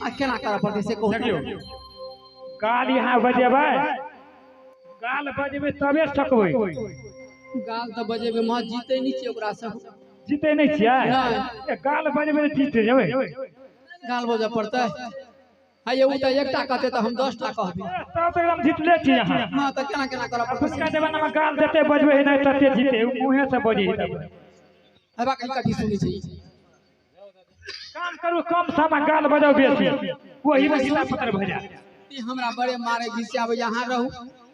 आ केना कर पड़ते से कहू। देखियो गाल यहाँ बजेबै, गाल बजेबै तबे सकबै। गाल तो बजेबे मह जीते नहीं छी ओकरा से। जीते नहीं छियै गाल बजेबै त जीते जेबै। गाल बजे पड़ते है ये उ त एकटा कहते त हम 10 टा कहबे तब तो एकदम जीतले छी यहाँ। हां त केना केना कर पड़ते। उसका जमाना में गाल जते बजबै नहीं तते जीते मुंहे से बजे तब हबा कथि सुनी छी। काम करू कम समय गाल बजाओ बेसी वही में गीता पकड़ भ जाए। ई हमरा बड़े मारे घिसे आबे यहाँ रहू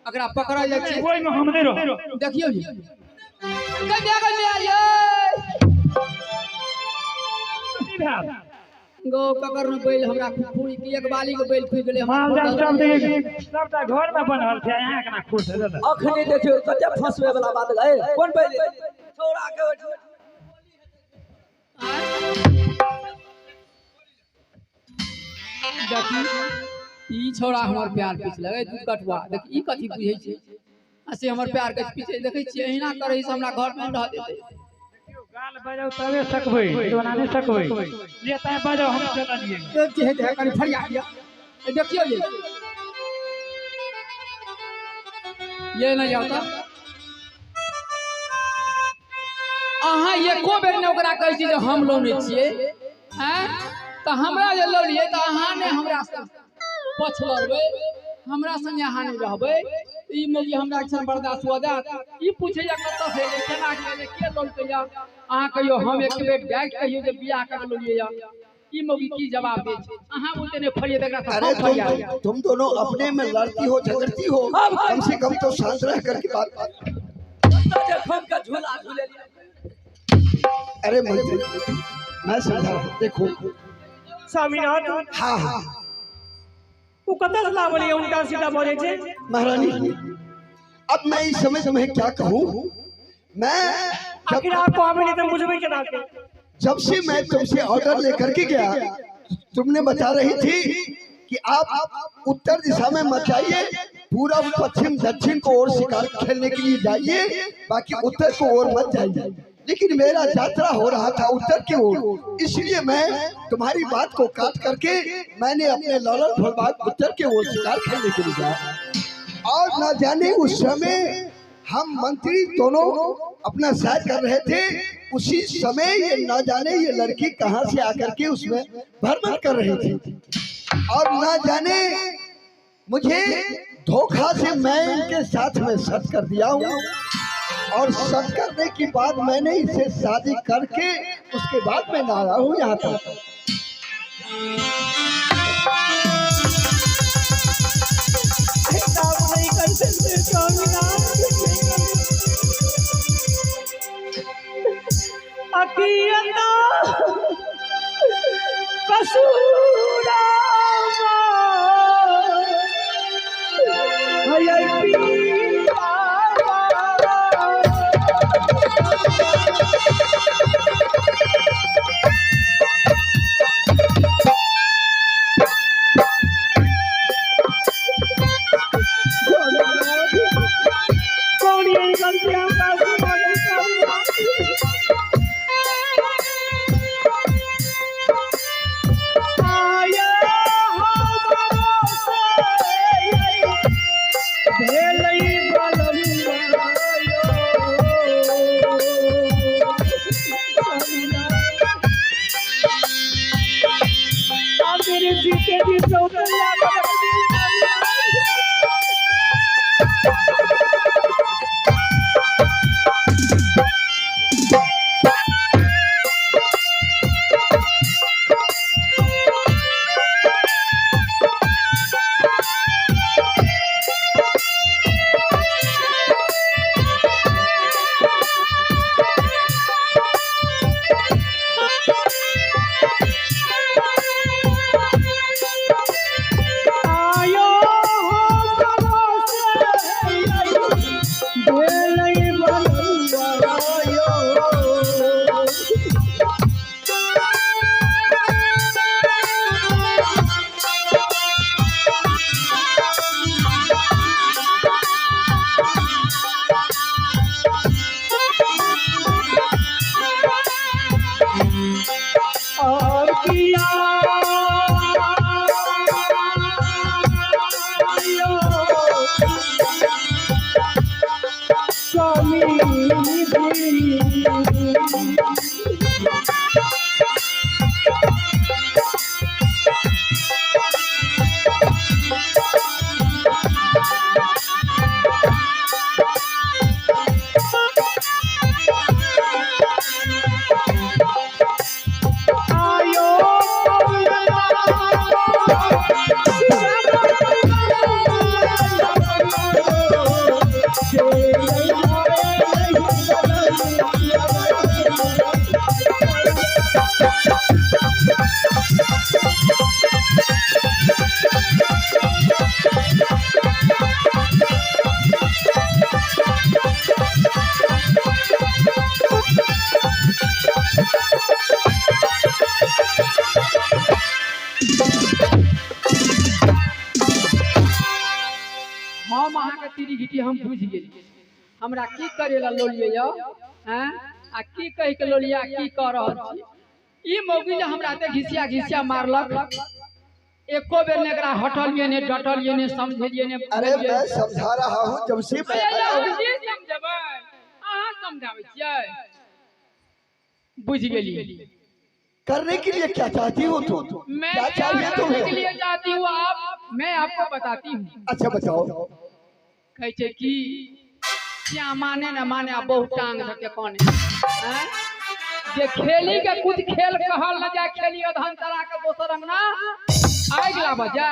अकरा पकड़ा जाय छी ओइ में हम नहीं रहो। देखियो जी कन्या आइए की भेल गो ककर में बैल हमरा खुरी की एक बाली के बैल खुई गेले माल जाल सब देखि सबटा घर में बनल छै यहाँ केना खुश है दादा। अखनी देखियो कते फसवे वाला बात गए कोन बैल छोड़ा के देखी ई छोड़ा हमर प्यार पीछ लगे दूध कटवा देख ई कथि बुझै छै असे हमर प्यार के पीछे देखै छी एहिना करै से हमरा घर में रह देते। गाल बजाओ तबे सकबै दोना नहीं सकबै लेता बजाओ हम चलनिए एक जे है कनी फरिया दिया देखियो ये नहीं आता अहाँ एको बेर ने ओकरा कहै छी जे हम लोने छियै हैं त हमरा जे लड़िए त अहाँ ने हमरा से पछलरबै हमरा संगे अहाँ नहीं रहबै ई मोगी हमरा अक्सर बर्दाश्त हो जात ई पूछे या कत से केना के लड़ते या अहाँ कहियो हम एक बेर डाइट कहियो जे बियाह कर लेलिए या ई मोगी की जवाब दे छै अहाँ बोलते ने फरिए देखा था। अरे तुम दोनों अपने में लड़ती हो झगड़ती हो कम से कम तो शांत रह करके बात। हम का झूला झूले। अरे मंत्री मैं समझा देखो स्वामीनाथ हाँ हाँ तू कत से लावली उनका सीधा बोले छे महारानी अब मैं इस समय तुम्हें क्या कहूँ। मैं आखिर आप हमें तो मुझे केना के जब से मैं तुमसे ऑर्डर लेकर के गया तुमने बता रही थी कि आप उत्तर दिशा में मत जाइए पूरब पश्चिम दक्षिण को ओर शिकार खेलने के लिए जाइए बाकी उत्तर को ओर मत जाइए। लेकिन मेरा यात्रा हो रहा था उत्तर की ओर इसलिए मैं तुम्हारी बात को काट करके मैंने अपने लालन फलबाग उत्तर के ओर शिकार खेलने के लिए गया और न जाने उस समय हम मंत्री दोनों अपना सैर कर रहे थे उसी समय ये न जाने ये लड़की कहां से आकर के उसमें भ्रमण कर रही थी और न जाने मुझे धोखा से मैं इनके साथ में सच कर दिया हूँ और सच करने के बाद मैंने इसे शादी करके उसके बाद मैं आया हूँ यहाँ पर। हम अहाँ के तीरी घिटी हम बुझ गेली हमरा की करेला लोलिए यो हैं आ की कह के लोलिया की कह रहल छी ई मौगी जे हमरा ते घिसिया घिसिया मारलक एको बेर ने एकरा हटलिए ने डटलिए ने समझलिए ने अरे मैं समझा रहा हूँ जब से मैं आया हूँ। समझबै अहाँ समझाबै छियै बुझ गेली करने के लिए क्या चाहती हो तुम? मैं क्या चाहिए करने के तुम्हें? लिए चाहती हूँ आप मैं आपको बताती हूँ अच्छा बताओ। कहै छै कि क्या माने न माने आप बहुत टांग धके कोने हैं जे खेली के कुछ खेल कहल न जाय खेली अधन तरा के दोसर अंगना आइ गला बजा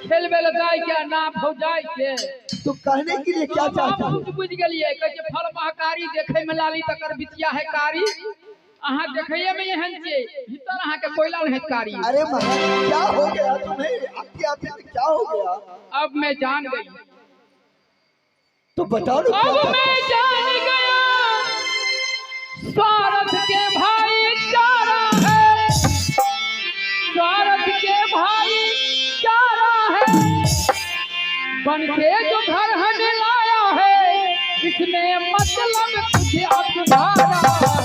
खेलबे ल जाय के ना भौ जाय के तो कहने के लिए क्या चाहती हो? बहुत बुझ गेलिए कहै छै फल महकारी देखे में लाली तकर बिटिया है कारी अहाँ देखैये में एहन छै भीतर अहाँ के कोयला नहीं कारी। अरे महाराज क्या हो गया तुम्हें? आते आते क्या हो गया? अब मैं जान गई तो बताओ ना अब क्या मैं जान गया स्वार्थ के भाई चारा है स्वार्थ के भाई चारा है बन के जो घर हमें लाया है इसमें मतलब कुछ अपना है।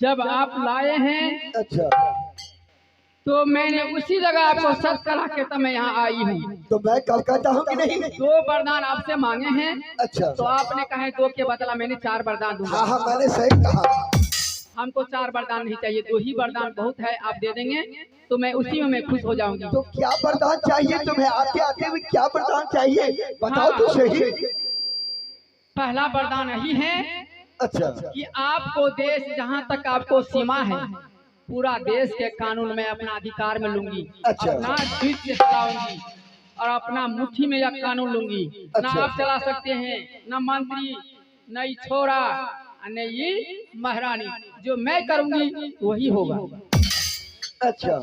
जब आप लाए हैं अच्छा तो मैंने उसी जगह आपको सर्च करा के तो मैं यहाँ आई हूँ। तो मैं कल कहता हूँ कि नहीं? 2 वरदान आपसे मांगे हैं अच्छा तो आपने कहा 2 के बदला मैंने 4 वरदान दूंगा। हाँ हाँ मैंने सही कहा। हमको 4 वरदान नहीं चाहिए 2 ही वरदान बहुत है आप दे देंगे तो मैं उसी में मैं खुश हो जाऊंगी। तो क्या वरदान चाहिए तुम्हें? आते आते हुए क्या वरदान चाहिए बताओ तो सही। पहला वरदान यही है अच्छा कि आपको देश जहाँ तक आपको सीमा है पूरा देश के कानून में अपना अधिकार में लूंगी। अच्छा। अपना जीत से चलाऊंगी और अपना मुट्ठी में यह कानून लूंगी। अच्छा। ना आप चला सकते हैं न मंत्री न ही छोरा न ये महारानी जो मैं करूंगी वही होगा। अच्छा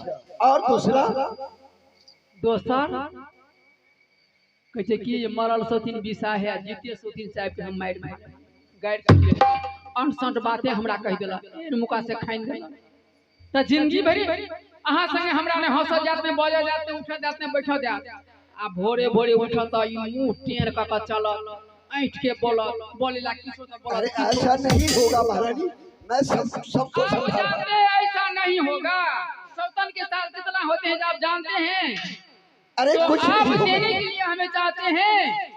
और दूसरा? दोसर कैसे कि ये मरल सोतिन विषा है जीते सोतिन साहब के हम मार मार गाइड कर अनसंट बातें हमरा कह देला इन मुका से खाइन गई त जिंदगी भरी अहाँ संगे हमरा ने हंस जात में बजा जात में उठ जात में बैठ जात आ भोरे भोरे उठ त ई मुंह टेर का चल ऐठ के बोलेला किछो त बोल। अरे ऐसा नहीं होगा महारानी मैं सबको आप समझा। जानते हैं ऐसा नहीं होगा सौतन के साथ कितना होते हैं आप जानते हैं। अरे तो कुछ आप नहीं देने होगा। के लिए हमें चाहते हैं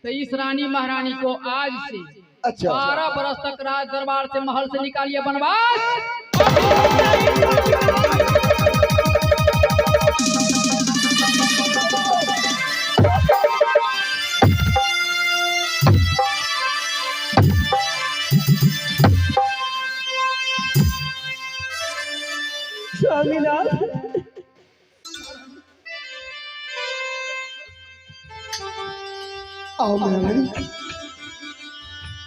तो इस रानी महारानी को आज से अच्छा 12 बरस तक राज दरबार से महल से निकालिए बनवास। स्वामीनाथ आओ महारानी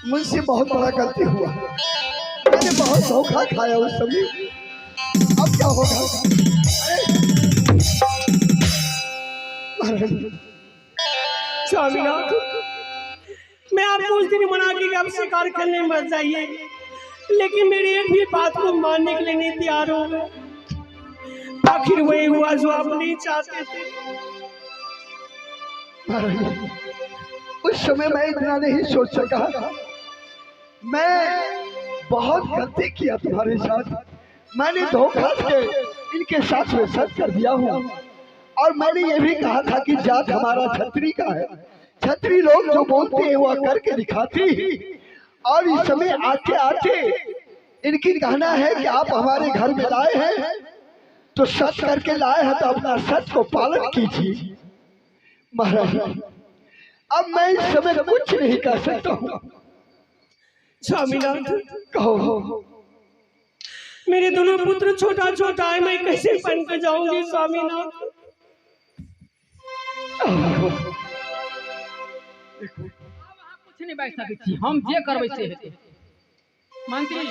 मुझसे बहुत बड़ा गलती हुआ मैंने बहुत धोखा खाया उस समय। अब क्या होगा? महारानी स्वामीनाथ मैं आपको उस दिन मना की कि आप शिकार खेलने मत जाइए लेकिन मेरी एक भी बात को मानने के लिए नहीं तैयार हो गए। आखिर वही हुआ जो आप नहीं चाहते थे। उस समय मैं इतना नहीं सोच सका। मैं बहुत गलती किया तुम्हारे साथ। मैंने धोखा से इनके साथ में सच कर दिया हूँ। और मैंने ये भी कहा था कि जात हमारा छतरी का है। छतरी लोग जो बोलते हैं वो करके दिखाती। और इस समय आते आते इनकी कहना है कि आप हमारे घर में लाए हैं तो सच करके लाए हैं, तो अपना सच को पालन कीजिए। महाराज अब मैं इस समय कुछ नहीं कर सकता हूँ। स्वामीनाथ, कहो। मेरे दोनों पुत्र छोटा छोटा है, मैं कैसे बन कर जाऊंगी स्वामीनाथ? कुछ नहीं बैठ सकते छी, हम जे करबै से हेतै। मंत्री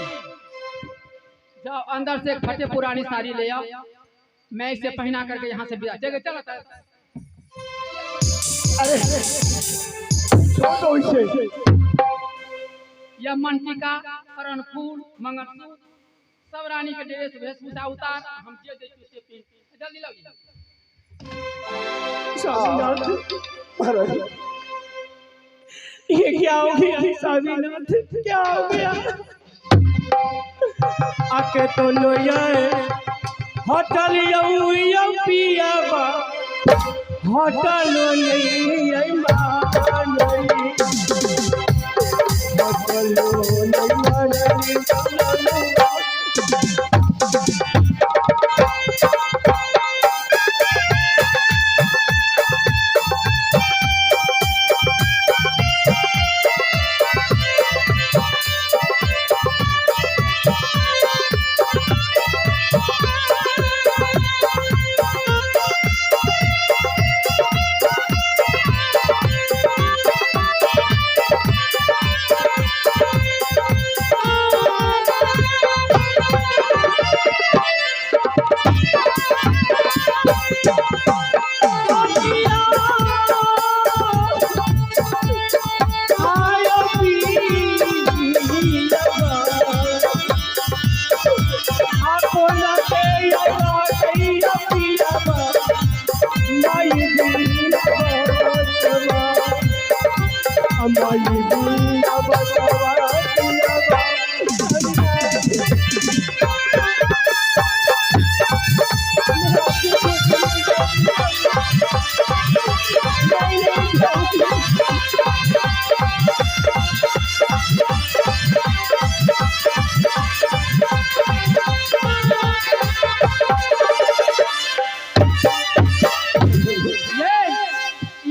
जाओ अंदर से एक फटे पुरानी साड़ी ले आओ, मैं इसे पहना करके यहाँ से विदा। चलो चलो। अरे छोड़ो इसे। यह मनटिका, कर्णफूल, मंगलसूत्र सब रानी के ड्रेस वेशभूषा उतार, हम जे दै छी से पहन। जल्दी लाओ। स्वामीनाथ, महाराज ये क्या हो गया स्वामीनाथ? क्या हो गया? आके तो लोया होटल यौ पियाबा, होटल नहीं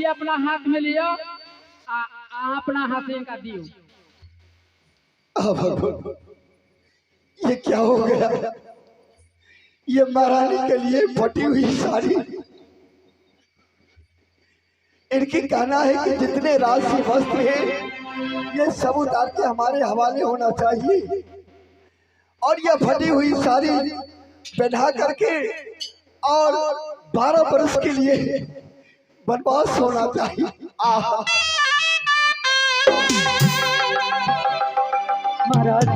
अपना हाथ में लियो, अपना हाथ से इनका दियो। ये क्या हो गया? ये महारानी के लिए फटी हुई साड़ी। इनकी कहना है कि जितने राशि वस्त्र हैं ये सब उतार के हमारे हवाले होना चाहिए और यह फटी हुई साड़ी पहना करके और 12 वर्ष के लिए बनवास होना चाहिए। महाराज,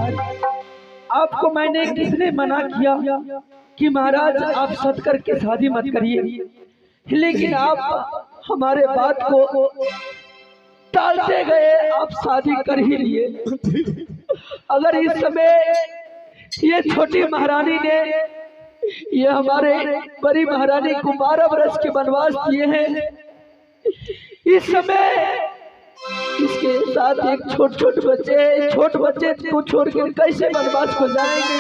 आपको मैंने किसने मना किया कि महाराज आप सच करके शादी मत करिए, लेकिन आप हमारे बात को टालते गए, आप शादी कर ही लिए। अगर इस समय ये छोटी महारानी ने ये हमारे बड़ी महारानी को 12 वर्ष के वनवास दिए हैं, इस समय इसके साथ एक छोटे छोटे बच्चे को छोड़ के कैसे वनवास को जाएंगे?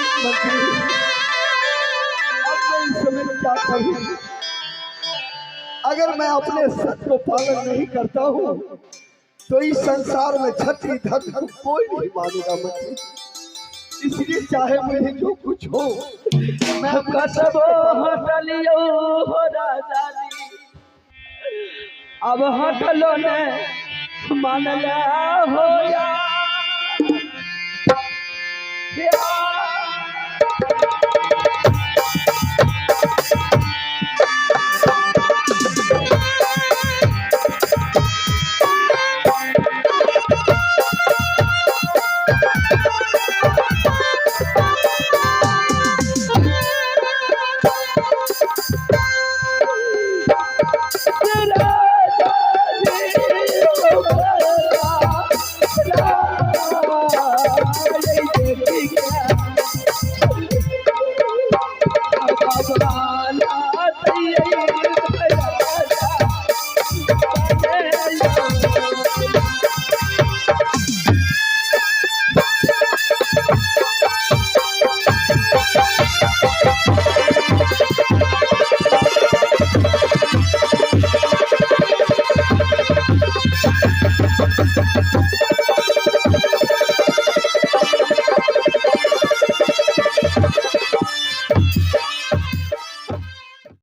अब मैं इस समय क्या करूं? अगर मैं अपने सच को पालन नहीं करता हूँ तो इस संसार में छत्री धर्म को कोई नहीं मानेगा मुझे। इसलिए चाहे मुझे जो कुछ हो मैं कसबो हटलियो हो राजा जी, अब हटलो ने मानला हो या भगवान